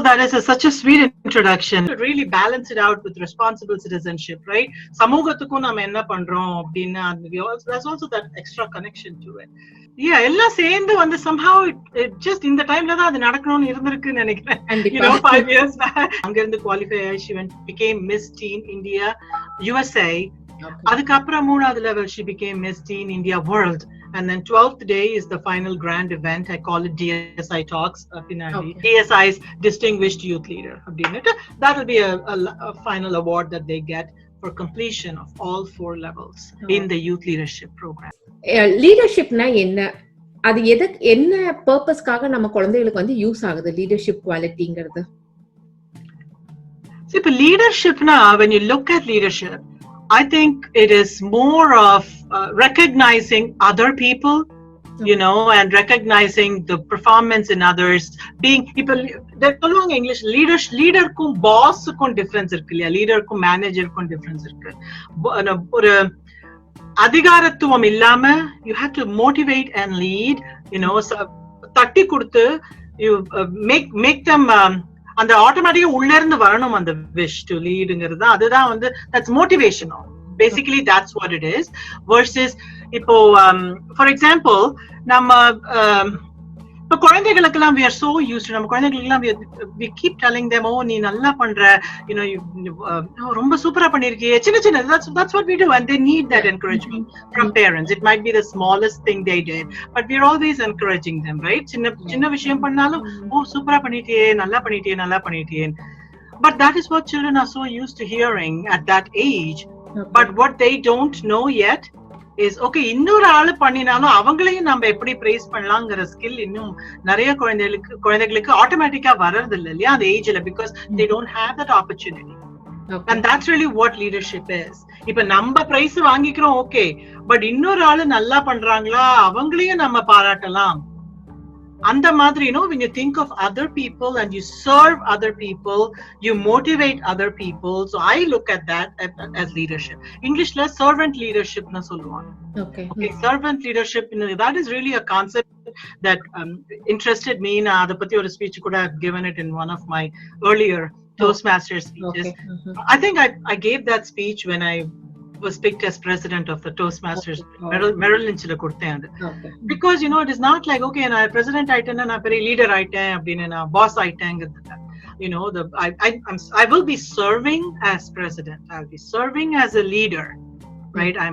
that is such a sweet introduction. To really balance it out with responsible citizenship, right? சமூகத்துக்கும் நாம என்ன பண்றோம் அப்படின்னா, there's also that extra connection to it. Yeah, எல்லாம் சேர்ந்து வந்து somehow it just இந்த டைம்ல தான் அது நடக்கணும்னு இருந்திருக்குன்னு நினைக்கிறேன். You know, 5 years back அங்க இருந்து qualify she became Miss Teen India USA. அதுக்கப்புறம் 3வது level she became Miss Teen India World. And then 12th day is the final grand event. I call it DSI Talks. DSI's Distinguished Youth Leader. That will be a final award that they get for completion of all 4 levels in the youth leadership program. Leadership na enna? அது எதுக்கு என்ன பர்பஸ்க்காக நம்ம குழந்தைகளுக்கு வந்து use ஆகுது leadership qualityங்கிறது? See, but leadership na, when you look at leadership, I think it is more of recognizing other people, you know, and recognizing the performance in others. Being people, they're calling English leader kum boss kum difference irukku illaya, leader kum manager kum difference irukku. Oru adhigarathuvam illama you have to motivate and lead, you know, தட்டி கொடுத்து you make them அந்த ஆட்டோமேட்டிக்கா உள்ள இருந்து வரணும் அந்த wish to leadங்கிறது. அதுதான் வந்து that's motivational. Basically that's what it is. Versus இப்போ for example நம்ம இப்போ குழந்தைகளுக்கெல்லாம் we are so used to, நம்ம குழந்தைகளுக்கெல்லாம் we keep telling them, oh நீ நல்லா பண்ற, you know, ரொம்ப சூப்பரா பண்ணிருக்கியே, சின்ன சின்ன, that's what we do, and they need that encouragement from parents. It might be the smallest thing they did, but we are always encouraging them, right? சின்ன விஷயம் பண்ணாலும் ஓ சூப்பரா பண்ணிட்டியே, நல்லா பண்ணிட்டியே. But that is what children are so used to hearing at that age. But what they don't know yet is, okay, இன்னொரு ஆளு பண்ணினாலும் அவங்களையும் நம்ம எப்படி பிரைஸ் பண்ணலாங்கிற ஸ்கில் இன்னும் நிறைய குழந்தைகளுக்கு ஆட்டோமேட்டிக்கா வர்றது இல்லையா அந்த ஏஜ்ல, because they don't have that opportunity. And that's really what leadership is. இப்ப நம்ம பிரைஸ் வாங்கிக்கிறோம், ஓகே, பட் இன்னொரு ஆளு நல்லா பண்றாங்களா அவங்களையும் நம்ம பாராட்டலாம். அந்த மாதிரி, you know, when you think of other people and you serve other people, you motivate other people. So I look at that as leadership. Englishல servant leadership na solluvaanga. Okay, servant leadership, you know, that is really a concept that interested me. Na adha pathi oru speech kuda I've given it in one of my earlier Toastmasters speeches. I think I gave that speech when I was picked as president of the Toastmasters. Merrill Lynch la koduthen. Because, you know, it is not like, okay, na president aitena na peri leader aiten appadina na boss aiten. You know, I will be serving as president. I'll be serving as a leader, right? I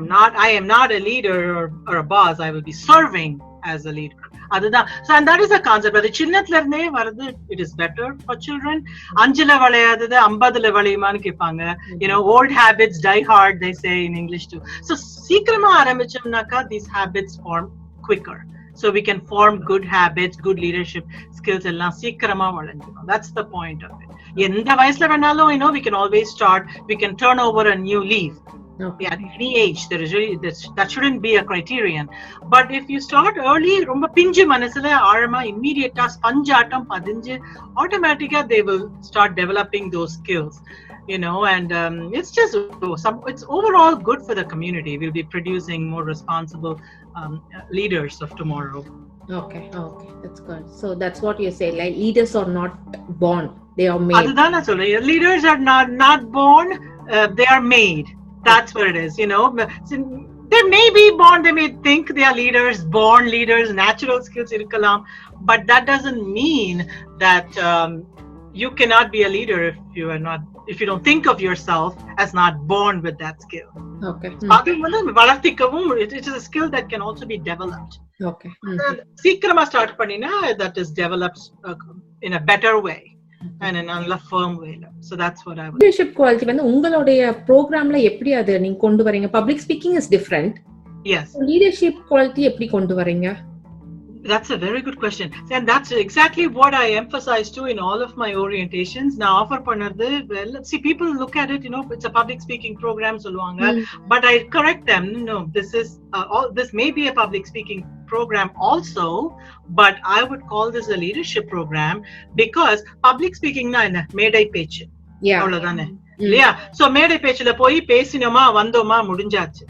am not a leader or a boss. I will be serving as a leader. So, and that is a concept. But the சின்னத்துல இருந்தே வருது, it is better for children. அஞ்சுல வளையாதது 50ல வளையுமான்னு கேட்பாங்க. You know, old habits die hard, they say in English too. So சீக்கிரமா ஆரம்பிச்சோம்னாக்கா these habits form quicker. So we can form good habits, good leadership skills எல்லாம் சீக்கிரமா வளர்ந்துடும். That's the point of it. எந்த வயசுல வேணாலும், you know, we can always start, we can turn over a new leaf. At any age, there is really that shouldn't be a criterion. But if you start early, romba pinju manasula aarama immediate sponge atom padinju, automatically they will start developing those skills, you know. And it's just it's overall good for the community. We'll be producing more responsible leaders of tomorrow. Okay, that's good. So that's what you say, like leaders are not born, they are made. Adana solla, leaders are not born, they are made. That's what it is, you know. They may be born, they may think they are leaders, born leaders, natural skills irukkalam, but that doesn't mean that you cannot be a leader if you don't think of yourself as not born with that skill. Okay. It is a skill that can also be developed. Okay. Seekrama start pannina, that is developed in a better way. And in a firm way. So that's what I would. Leadership quality வந்து உங்களுடைய ப்ரோக்ராம்ல எப்படி அது நீங்க கொண்டு வரீங்க? Public speaking is different. Yes. Leadership quality எப்படி கொண்டு வரீங்க? That's a very good question. And that's exactly what I emphasize too in all of my orientations. Now offer pannadhu, well, see, people look at it, you know, it's a public speaking program solluvaanga, but I correct them, no, this may be a public speaking program also, but I would call this a leadership program, because public speaking na enna medai pechu avladane illaya. So medai pechula poi pesinoma vandoma mudinjachu,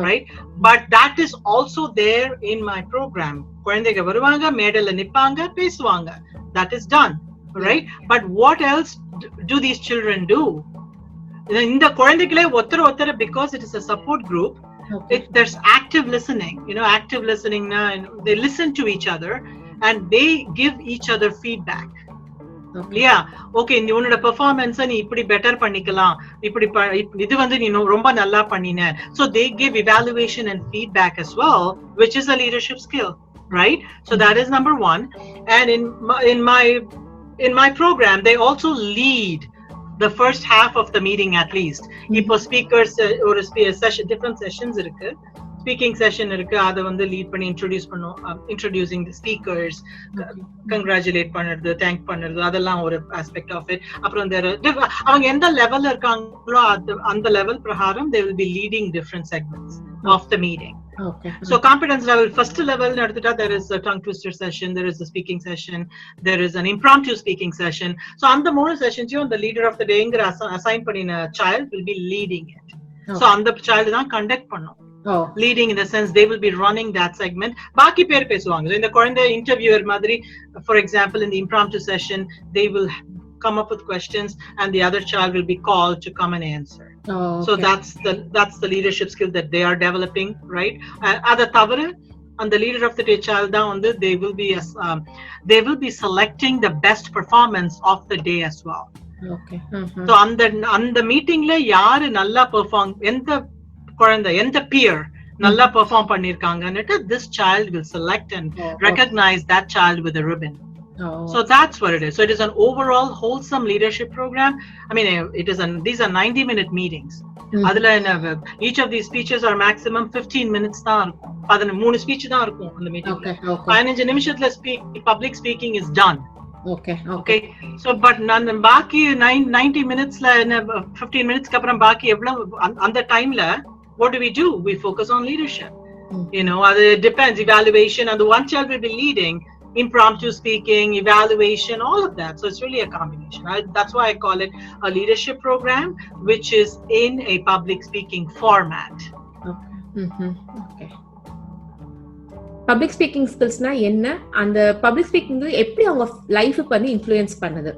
right? But that is also there in my program. குழந்தைங்க வருவாங்க, மேடையில நிப்பாங்க, பேசுவாங்க. That is done. right? But what else do these children do? இந்த குழந்தைகளே ஒருத்தர் because it is a support group. There's active listening. Active listening na, they listen to each other and they give each other feedback. Okay உன்னோட பெர்ஃபார்மன்ஸை நீ இப்படி better பண்ணிக்கலாம், இப்படி இது வந்து நீ ரொம்ப நல்லா பண்ணின. So they give evaluation and feedback as well, which is a leadership skill, right? So that is number one. And in my program they also lead the first half of the meeting at least. இப்போ speakers ஒரு session, different sessions இருக்கு. Speaking session இருக்கு, அதை வந்து lead பண்ணி introducing the speakers, congratulate பண்றது, thank பண்றது, அதெல்லாம் ஒரு aspect of it. அப்புறம் அவங்க எந்த லெவல்ல இருக்காங்களோ அந்த லெவல் பிரகாரம் they will be leading different segments of the meeting. So competence level, first level நடந்துட்டா there is a tongue twister session, there is a speaking session, there is an impromptu speaking session. So அந்த மூணு செஷன்ஸையும் the leader of the day assign பண்ணின child will be leading it. So அந்த child தான் conduct பண்ணும். Leading in the sense they will be running that segment. பாக்கி பேர் பேசுவாங்க. இந்த குழந்தை interviewer மாதிரி, for example in the impromptu session they will come up with questions and the other child will be called to come and answer. So that's the leadership skill that they are developing, right? Ada thavara and the leader of the day child da on they will be selecting the best performance of the day as well. So on the meeting la yaar nalla perform, எந்த peer நல்லா perform பண்ணிருக்காங்கன்னு this child will select and recognize that child with a ribbon. So that's what it is. So it is an overall wholesome leadership program. I mean, these are 90-minute meetings. அதுல each of these speeches are maximum 15 minutes தான் இருக்கும். 13 speech தான் இருக்கும் அந்த மீட்டிங்ல. 15 நிமிஷத்துல public speaking is done. Okay. So but பாக்கி 90 minutesல 15 minutesக்கு அப்புறம் பாக்கி எவ்வளவு அந்த டைம்ல what do? We focus on leadership. It depends. Evaluation, and the one child will be leading, impromptu speaking, evaluation, all of that. So it's really a combination. That's why I call it a leadership program, which is in a public speaking format. Okay. Public speaking skills na enna, and public speaking எப்படி அவங்க life பண்ணி influence பண்ணுது?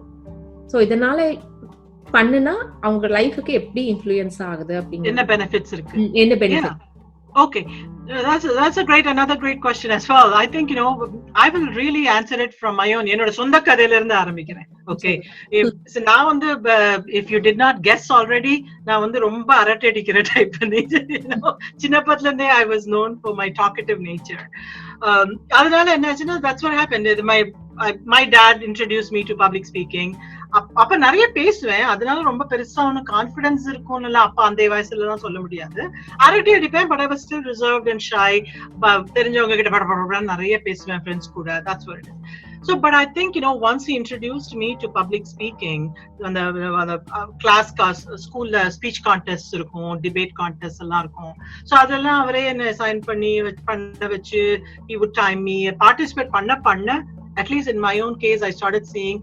So இதனால பண்ணுனா அவங்க லைஃப்க்கு எப்படி influence ஆகுது அப்படிங்க என்ன பெனிஃபிட்ஸ் இருக்கு? என்ன benefit? Okay, that's another great question as well. I think I will really answer it from my own. என்னோட சொந்த கதையில இருந்து ஆரம்பிக்கிறேன். Okay, நான் வந்து if you did not guess already, நான் வந்து ரொம்ப அரட்டடிக்கிற டைப் சின்னப்பத்துல இருந்தே I was known for my talkative nature. அதனால என்னாச்சுன்னா that's what happened. My dad introduced me to public speaking. அப்ப நிறைய பேசுவேன், அதனால ரொம்ப பெருசா ஒண்ணு கான்பிடன்ஸ் இருக்கும்ல அப்ப அந்த வயசுல எல்லாம் சொல்ல முடியாது. அரட்டை அடிப்பேன், but I was still reserved and shy. தெரிஞ்சவங்க கிட்ட படபடபட நிறைய பேசுவேன் ஃப்ரெண்ட்ஸ் கூட. That's what it is. So but I think once he introduced me to public speaking, அந்த கிளாஸ் ஸ்கூல்ல ஸ்பீச் கான்டெஸ்ட் இருக்கும், டிபேட் கான்டெஸ்ட் எல்லாம் இருக்கும். ஸோ அதெல்லாம் அவரே என்ன சைன் பண்ண வச்சு he would time me, participate பண்ண at least in my own case I started seeing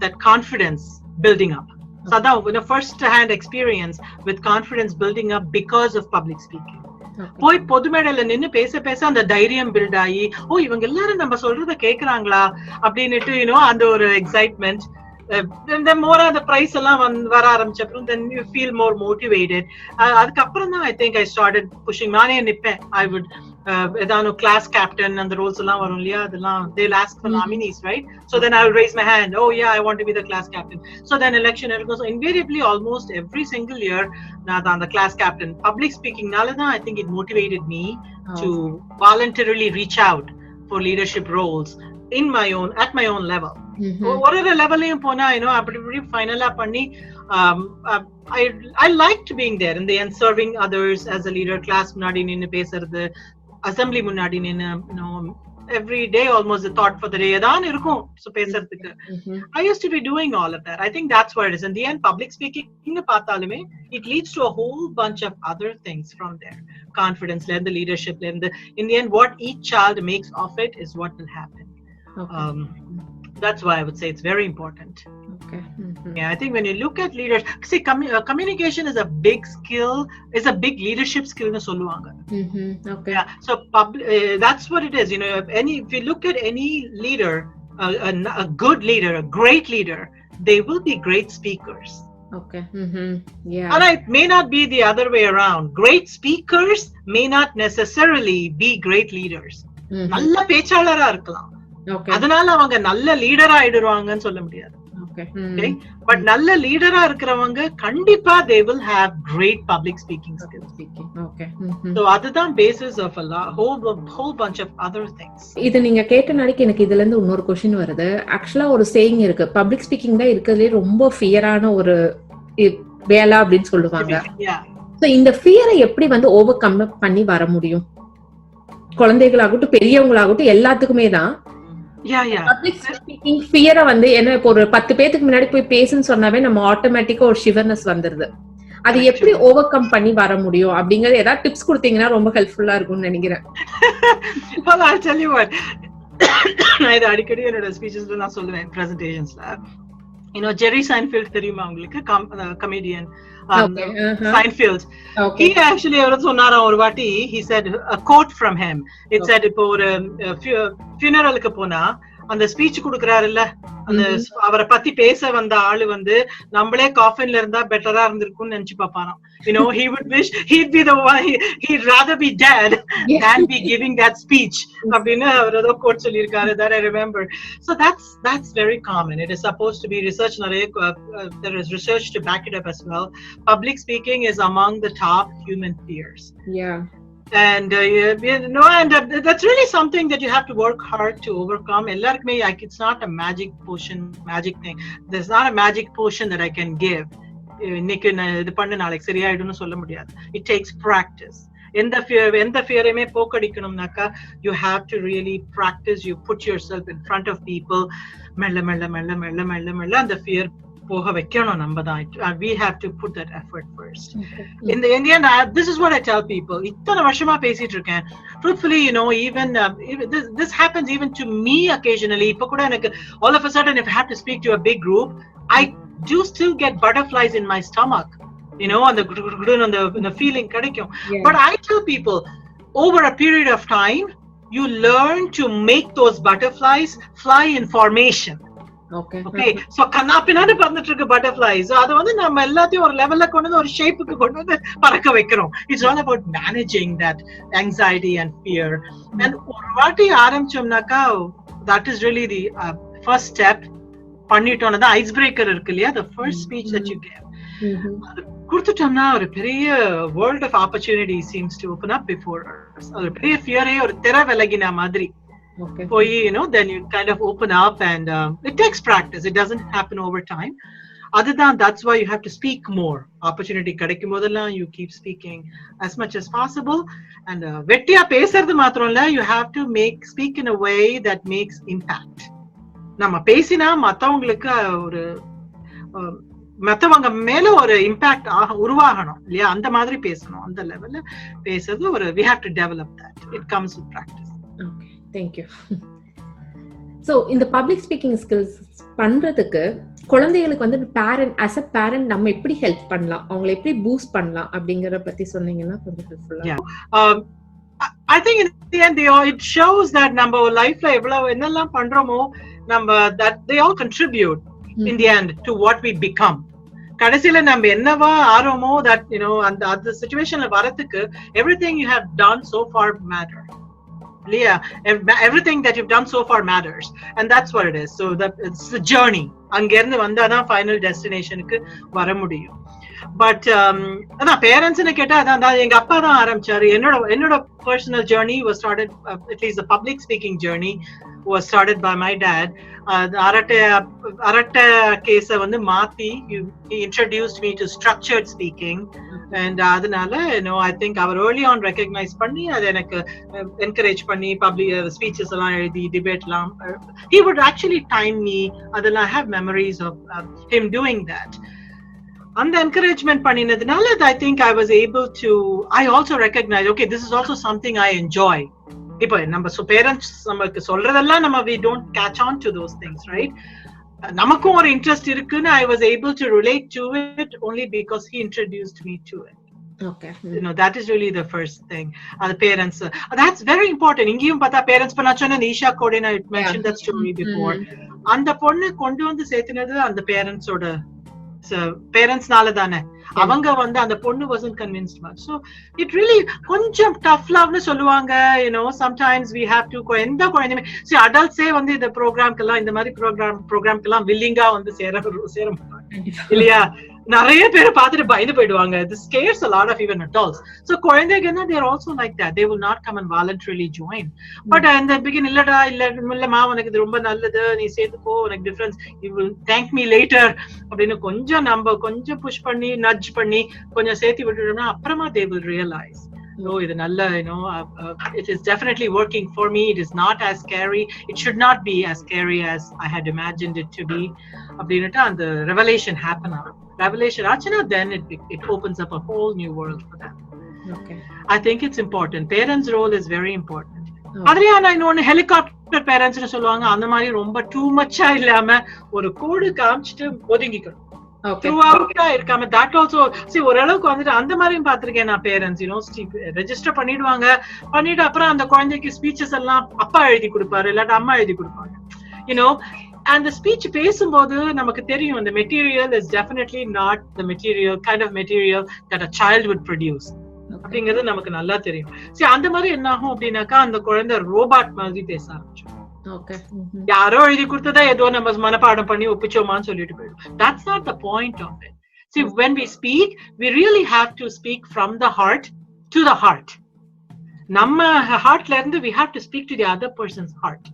that confidence building up. So that first hand experience with confidence building up because of public speaking. போய் பொது மேடையில நின்னு பேச அந்த தைரியம் build ஆகி இவங்க எல்லாரும் நம்ம சொல்றத கேக்குறாங்களா அப்படின்னுட்டு அந்த ஒரு excitement. Then more the price எல்லாம் வர ஆரம்பிச்சப்பறம் then you feel more motivated. அதுக்கப்புறம் தான் I think I started pushing. நானே நிப்பேன், I would ஏதானோ class captain and the roles எல்லாம் வரும் இல்லையா, அதெல்லாம் they'll ask for nominees, right? So then I will raise my hand, yeah, I want to be the class captain. So then election இருக்கும். So invariably almost every single year நான் தான் the class captain. Public speaking நால தான் I think it motivated me to voluntarily reach out for leadership roles at my own level. ஒரு லெவல்லையும் போனா அப்படி ஃபைனலா பண்ணி I liked being there in the end, serving others as a leader. Class முன்னாடி நின்னு பேசுறது, assembly முன்னாடி நின்னு every day almost the thought for the day தான் இருக்கும் பேசுறதுக்கு. I used to be doing all of that. I think that's what it is. In the end, public speaking பார்த்தாலுமே it leads to a whole bunch of other things from there. Confidence, the leadership, in the end what each child makes of it is what will happen. That's why I would say it's very important. Okay. I think when you look at leaders, see, communication is a big skill, is a big leadership skill na solluvaanga. Okay. Yeah, so that's what it is. If you look at any leader a good leader, a great leader, they will be great speakers. Okay. Yeah. And it may not be the other way around. Great speakers may not necessarily be great leaders. நல்ல பேச்சாளரா இருக்கலாம், Okay. அதனால அவங்க நல்ல லீடரா ஆயிடுவாங்கன்னு சொல்ல முடியாது. Okay. Okay, but நல்ல லீடரா இருக்கிறவங்க கண்டிப்பா they will have great public speaking skills. Okay. So அதுதான் basis of a whole bunch of other things. இது நீங்க கேட்ட நாளைக்கு எனக்கு இதுல இருந்து இன்னொரு क्वेश्चन வருது. ஆக்சுவலா ஒரு சேயிங் இருக்கு, பப்ளிக் ஸ்பீக்கிங் தான் இருக்கிறதுலே ரொம்ப ஃபியரான ஒரு வேலை அப்படின்னு சொல்லுவாங்க. சோ இந்த ஃபியரை எப்படி வந்து ஓவர் கம் பண்ணி வர முடியும்? குழந்தைகளாகட்டும் பெரியவங்களாகட்டும் எல்லாத்துக்குமே தான் பப்ளிக் ஸ்பீக்கிங் ஃபியரை வந்து என்ன, இப்போ ஒரு 10 பேத்துக்கு முன்னாடி போய் பேசுன்னு சொன்னாவே நம்ம ஆட்டோமேட்டிக்கா ஒரு ஷிவர்னஸ் வந்துருது. அது எப்படி ஓவர் கம் பண்ணி வர முடியும் அப்படிங்கறது ஏதாவது டிப்ஸ் கொடுத்தீங்கன்னா ரொம்ப ஹெல்ப்ஃபுல்லா இருக்கும்னு நினைக்கிறேன். Well, I'll tell you what. நான் இதை அடிக்கடி என்னோட ஸ்பீச்சஸ்ல நான் சொல்லுவேன், பிரசன்டேஷன்ஸ்ல. Jerry Seinfeld தெரியுமா உங்களுக்கு? Comedian Seinfeld. He actually சொன்னாராம் ஒரு வாட்டி, he said a quote from him. It said, இப்போ ஒரு funeralக்கு போனா அந்த ஸ்பீச் கொடுக்கறாருல்ல, அந்த அவரை பத்தி பேச வந்த ஆளு வந்து நம்மளே காஃபின்ல இருந்தா பெட்டரா இருந்திருக்கும்னு நினைச்சு பாப்பாராம். He would wish he'd be the one, he'd rather be dead than be giving that speech. அப்படின்னு அவர் ஏதோ கோட் சொல்லியிருக்காரு, that I remember. So that's very common. It is supposed to be research. There is research to back it up as well. Public speaking is among the top human fears. Yeah. And that's really something that you have to work hard to overcome. It's not a magic thing. There's not a magic potion that I can give. It takes practice. எந்த ஃபியரையுமே போக்கடிக்கணும்னாக்கா you have to really practice. You put yourself in front of people. மெல்ல அந்த fear போக வைக்கணும் நம்ம தான். We have to put that effort first. In the end, this is what I tell people. இத்தனை வருஷமா பேசிட்டு இருக்கேன். Truthfully, even this happens even to me occasionally. இப்ப கூட எனக்கு all of a sudden, if I have to speak to a big group, I do still get butterflies in my stomach. The feeling கிடைக்கும். But I tell people, over a period of time, you learn to make those butterflies fly in formation. Okay. So கண்ணாப்பினான்னு பறந்துட்டு இருக்க butterflies, அது வந்து நம்ம எல்லாத்தையும் ஒரு லெவல்ல கொண்டு வந்து ஒரு ஷேப்புக்கு கொண்டு வந்து பறக்க வைக்கிறோம். It's all about managing that anxiety and fear. And ஒரு வாட்டி ஆரம்பிச்சோம்னாக்கா, that is really the first step. பண்ணிட்டோம்னா தான் ஐஸ் பிரேக்கர் இருக்கு இல்லையா, the first speech that you give. கொடுத்துட்டோம்னா ஒரு பெரிய world of opportunity seems to open up before us. ஒரு பெரிய ஃபியரே ஒரு திரை விலகின மாதிரி. Then you kind of open up, and it takes practice. It doesn't happen over time. That's why you have to speak more. Opportunity கிடைக்கும் போதெல்லாம் you keep speaking as much as possible. And வெட்டியா பேசுறது மாத்திரம் இல்ல, you have to speak in a way that makes impact. நம்ம பேசினா மத்தவங்க மேல ஒரு இம்பாக்ட் உருவாகணும் இல்லையா, அந்த மாதிரி பேசணும். அந்த லெவல்ல பேசுறது we have to develop that. It comes with practice. Okay, thank you. So இந்த பப்ளிக் ஸ்பீக்கிங் ஸ்கில்ஸ் பண்றதுக்கு குழந்தைகளுக்கு வந்து as a parent நம்ம எப்படி ஹெல்ப் பண்ணலாம், அவங்களை எப்படி பூஸ்ட் பண்ணலாம் அப்படிங்கறத பத்தி சொன்னீங்கன்னா கொஞ்சம் ஹெல்ப்ஃபுல்லா. I think in the end it shows that நம்ம லைஃப்ல எவ்வளவு என்னெல்லாம் பண்றோமோ that they all contribute in the end to what we become. கடைசியில நம்ம என்னவா ஆரோமோ that அந்த சிச்சுவேஷன்ல வரதுக்கு everything you have done so far matter. Everything that you've done so far matters, and that's what it is. So it's the journey. அங்க இருந்து வந்தாதான் final destinationக்கு வர முடியும். But அதான் பேரண்ட்ஸ்னு கேட்டா அதான் எங்க அப்பா தான் ஆரம்பிச்சாரு. என்னோட personal journey was started, at least the public speaking journey was started by my dad. அரட்டை கேஸ வந்து மாத்தி he introduced me to structured speaking. And அதனால I think our early on recognize பண்ணி அதை எனக்கு encourage பண்ணி public speeches எல்லாம் எழுதி டிபேட்லாம் he would actually time me. அதெல்லாம் I have memories of him doing that. அந்த encouragement பண்ணினதுனால I think I was able to, I also recognize, okay, this is also something I enjoy. இப்போ நம்ம parents நமக்கு சொல்றதெல்லாம் we don't catch on to those things, right? நமக்கும் ஒரு interest இருக்குன்னு I was able to relate to it only because he introduced me to it. Okay. That is really the first thing. The parents, that's very important. இங்கேயும் பார்த்தா parents பண்ணாச்சோன்னா Isha கோடின் I mentioned that story before. அந்த பொண்ணு கொண்டு வந்து சேர்த்துனது அந்த பேரண்ட்ஸோட பேரண்ட்ஸ்னால தானே. அவங்க வந்து அந்த பொண்ணு wasn't convinced much. So it really கொஞ்சம் tough loveனு சொல்லுவாங்க. Sometimes we have to எந்த குழந்தையுமே adultsே வந்து இந்த ப்ரோக்ராம்க்கெல்லாம் இந்த மாதிரி ப்ரோக்ராம்க்கெல்லாம் வில்லிங்கா வந்து சேர இல்லையா? நிறைய பேர் பார்த்துட்டு பயந்து போயிடுவாங்க. This scares a lot of even adults. So குழந்தைங்கன்னா they are also like that. They will not come and voluntarily join. But in the beginning இல்லம்மா உனக்கு இது ரொம்ப நல்லது, நீ சேர்த்துக்கோ, உனக்கு difference, you will thank me later அப்படின்னு கொஞ்சம் நம்ம கொஞ்சம் புஷ் பண்ணி நட்ஜ் பண்ணி கொஞ்சம் சேர்த்து விட்டுட்டோம்னா அப்புறமா they will realize. இது நல்ல it is definitely working for me. It is not as scary. It should not be as scary as I had imagined it to be. அப்படின்னுட்டு அந்த revelation happen. Revelation achana, then it opens up a whole new world for them. Okay. I think it's important. Parents' role is very important. Adriana இன்னொன்னு helicopter parents னு சொல்லுவாங்க. அந்த மாதிரி ரொம்ப too much இல்லாம ஒரு கோடு காமிச்சிட்டு ஒதுங்கிக்கணும். Throughout இருக்காம that also ஓரளவுக்கு வந்துட்டு அந்த மாதிரியும் பார்த்திருக்கேன் நான். பேரண்ட்ஸ் ரெஜிஸ்டர் பண்ணிட்டு அப்புறம் அந்த குழந்தைக்கு ஸ்பீச்சஸ் எல்லாம் அப்பா எழுதி கொடுப்பாரு, இல்லாட்ட அம்மா எழுதி கொடுப்பாங்க. And the speech பேசும்போது நமக்கு தெரியும் the material is definitely not the kind of material that a child would produce. அப்படிங்கிறது நமக்கு நல்லா தெரியும். அந்த மாதிரி என்ன ஆகும் அப்படின்னாக்கா அந்த குழந்தை ரோபாட் மாதிரி பேச ஆரம்பிச்சோம். யாரோ எழுதி கொடுத்ததா ஏதோ நம்ம மனப்பாடம் பண்ணி ஒப்பிச்சோமான்னு சொல்லிட்டு போயிடும். That's not the point of it. When we speak, we really have to speak from the heart to the heart. நம்ம ஹார்ட்ல இருந்து we have to speak to the other person's heart.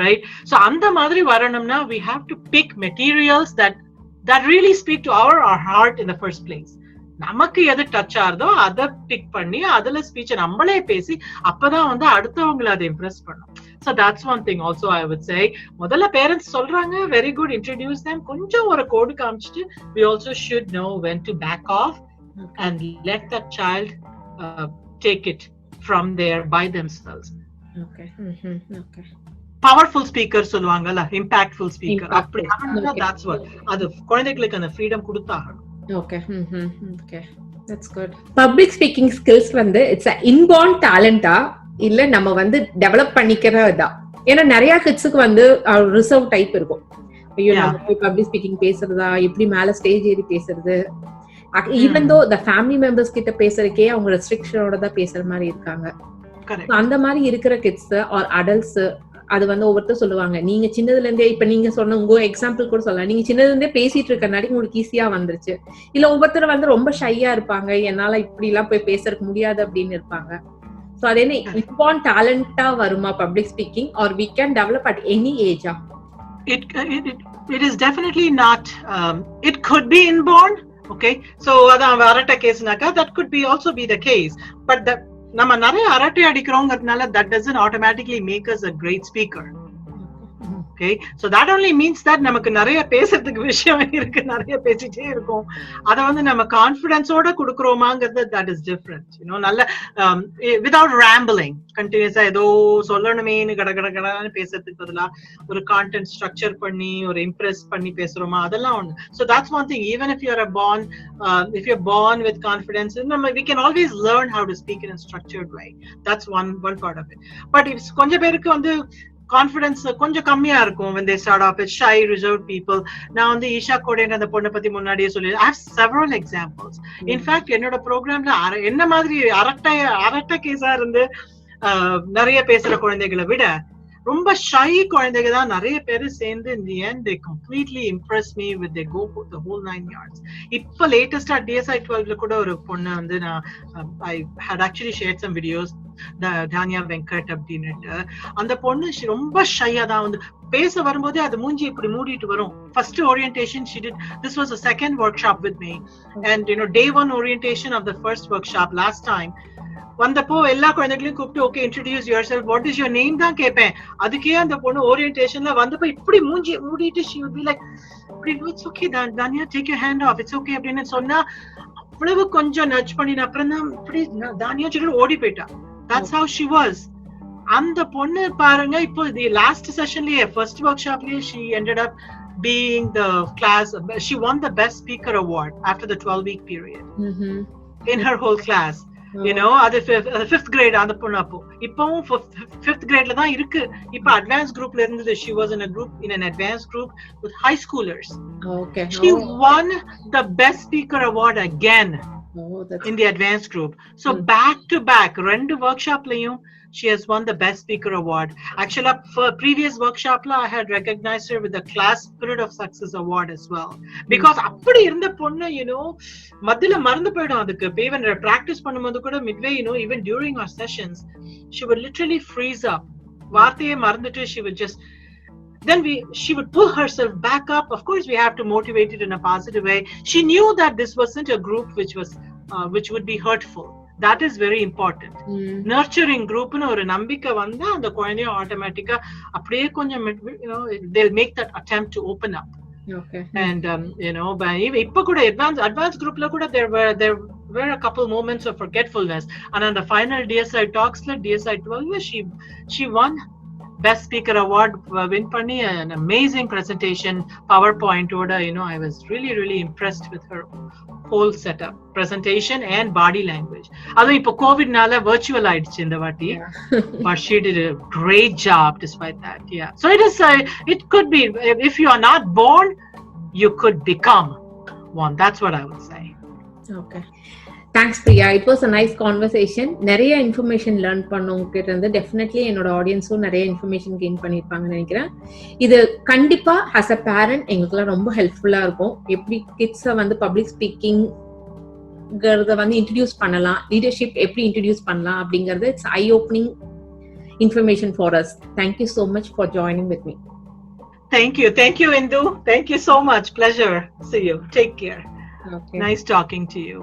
Right? So அந்த மாதிரி வரணும்னா we have to pick materials that really speak to our heart in the first place. நமக்கு எது touch ஆகுதோ அதை பிக் பண்ணி அதுல ஸ்பீச் நம்மளே பேசி அப்பதான் வந்து அடுத்தவங்களை அதை இம்ப்ரெஸ் பண்ணும். So that's one thing also I would say. முதல்ல பேரண்ட்ஸ் சொல்றாங்க, very good, introduce them. கொஞ்சம் ஒரு கோடு காமிச்சிட்டு we also should know when to back off and let that child take it from there by themselves. Okay. Okay. Powerful speaker சொல்லுவாங்கல்ல, impactful speaker. அப்படி that's what அது குழந்தைகளுக்கு அந்த freedom கொடுத்தாகணும். Okay. Okay. That's good. Public speaking skills வந்து it's a inborn talent-ஆ இல்ல நம்ம வந்து டெவலப் பண்ணிக்கிறதா? ஏன்னா நிறைய கிட்ஸுக்கு வந்து ரிசர்வ் டைப் இருக்கும். ஐயோ நம்ம போய் பப்ளிக் ஸ்பீக்கிங் பேசுறதா, எப்படி மேல ஸ்டேஜ் ஏறி பேசுறது, even though the family members கிட்ட பேசுறதுக்கே அவங்க ரெஸ்ட்ரிக்ஷனோட தான் பேசுற மாதிரி இருக்காங்க. அந்த மாதிரி இருக்கிற கிட்ஸ் ஆர் அடல்ட்ஸ் அது வந்து ஒவ்வொருத்தர் சொல்லுவாங்க, நீங்க சின்னதுல இருந்தே இப்ப நீங்க சொன்ன உங்க எக்ஸாம்பிள் கூட சொல்லலாம், நீங்க சின்னதுல இருந்தே பேசிட்டு இருக்கனாடி உங்களுக்கு ஈஸியா வந்துருச்சு. இல்ல ஒவ்வொருத்தர் வந்து ரொம்ப ஷையா இருப்பாங்க, என்னால இப்படி எல்லாம் போய் பேசறதுக்கு முடியாது அப்படின்னு இருப்பாங்க. So அது என்ன inborn talent-ஆ வருமா public speaking, or we can develop at any age? It is definitely not. It could be inborn. Okay, so அதான் அரட்டை கேஸ்னாக்கா that could be also be the case, but நம்ம நிறைய அரட்டை அடிக்கிறோங்கிறதுனால that doesn't automatically make us a great speaker. Okay, so that only means that நமக்கு நிறைய பேசுறதுக்கு விஷயம் இருக்கு, நிறைய பேசிட்டே இருக்கும். அத வந்து நம்ம கான்ஃபிடன்ஸோட கொடுக்கறோமாங்கிறது that is different. நல்ல without rambling, continuous ஏதோ சொல்லணுமேன்னு கடகடன்னு பேசுறதுக்கு பதிலா ஒரு கான்டென்ட் ஸ்ட்ரக்சர் பண்ணி ஒரு இம்ப்ரெஸ் பண்ணி பேசுறோமா, அதெல்லாம் ஒண்ணு. So that's one thing. Even if you're born with confidence, we can always learn how to speak in a structured way. That's one part of it. But if கொஞ்சம் பேருக்கு வந்து confidence கொஞ்சம் கம்மியா இருக்கும் when they start off with shy reserved people. நான் வந்து ஈஷா கோடேன் அந்த பொண்ணை பத்தி முன்னாடியே சொல்லி I have several examples. In fact என்னோட ப்ரோக்ராம்ல என்ன மாதிரி அரட்டை கேஸா இருந்து நிறைய பேசுற குழந்தைகளை விட ரொம்ப ஷை குழந்தைங்க தான் நிறைய பேரு சேர்ந்து in the end they completely impress me with they go for the whole 9 yards. இப்ப லேட்டஸ்டா DSI 12ல கூட ஒரு பொண்ணு வந்து நான் I had actually shared some videos, Tania Venkat அப்படின்னுட்டு. அந்த பொண்ணு ரொம்ப ஷையா தான் வந்து பேச வரும்போதே அது மூஞ்சி இப்படி மூடிட்டு வரும். First orientation she did, this was a second workshop with me, and day one orientation of the first workshop last time வந்தப்போ எல்லா குழந்தைகளையும் கூப்பிட்டு okay introduce your self, what is your name தான் கேட்பேன். அதுக்கே அந்த பொண்ணு ஓரியன்டேஷன்ல வந்தப்போ இப்படி மூஞ்சி மூடிட்டு she would be like, it's okay Tania, take your hand off, it's okay அப்படின்னு சொன்னா அவ்வளவு கொஞ்சம் நட்ஜ் பண்ணின அப்புறம் தான் இப்படி தானியா சொல்லிட்டு ஓடி போயிட்டா. That's how she was. அந்த பொண்ணு பாருங்க இப்போ the last sessionலயே first workshopலயே she ended up being the class, she won the best speaker award after the 12-week period. in her whole class. You know, அது fifth grade அந்த பொண்ணு அப்போ இப்பவும் fifth gradeல தான் இருக்கு. இப்ப advanced groupல இருந்தது. She was in an advanced group with high schoolers. Okay. She won the best speaker award again in the advanced group. So back to back, rendu workshop layum she has won the best speaker award. Actually, for previous workshop la I had recognized her with the class spirit of success award as well, because appadi irundha ponnu, you know, madhila marandu poidum adukku. Even practice பண்ணும்போது கூட midway, you know, even during our sessions she would literally freeze up, vaarthaye marandittu. She would just she would pull herself back up. Of course, we have to motivate it in a positive way. She knew that this wasn't a group which would be hurtful. That is very important. Nurturing group nu oru nambika vanda and the koiney automatically apdiye konjam, you know, they'll make that attempt to open up. Okay. And you know, by ipo kuda advanced group la kuda there were a couple moments of forgetfulness, and on the final DSI talks la DSI 12 she won best speaker award, win panni an amazing presentation, PowerPoint order. You know, I was really impressed with her whole setup, presentation and body language. Adu ipo covid nala virtual aidichu inda vaati, but she did a great job despite that. Yeah, so it could be, if you are not born, you could become one. That's what I would say. Okay. Thanks, Priya. It was a nice conversation. நிறைய information learn பண்ணவங்கிட்ட இருந்து definitely என்னோட ஆடியன்ஸும் நிறைய information gain பண்ணியிருப்பாங்கன்னு நினைக்கிறேன். இது கண்டிப்பா as a parent எங்களுக்குலாம் ரொம்ப ஹெல்ப்ஃபுல்லா இருக்கும். எப்படி கிட்ஸை வந்து பப்ளிக் ஸ்பீக்கிங்கிறத வந்து இன்ட்ரடியூஸ் பண்ணலாம், லீடர்ஷிப் எப்படி இன்ட்ரடியூஸ் பண்ணலாம் அப்படிங்கிறது it's I opening information for us. Thank you so much for joining with me. Thank you, Indu. Thank you so much. Pleasure. See you. Take care. Okay. Nice talking to you.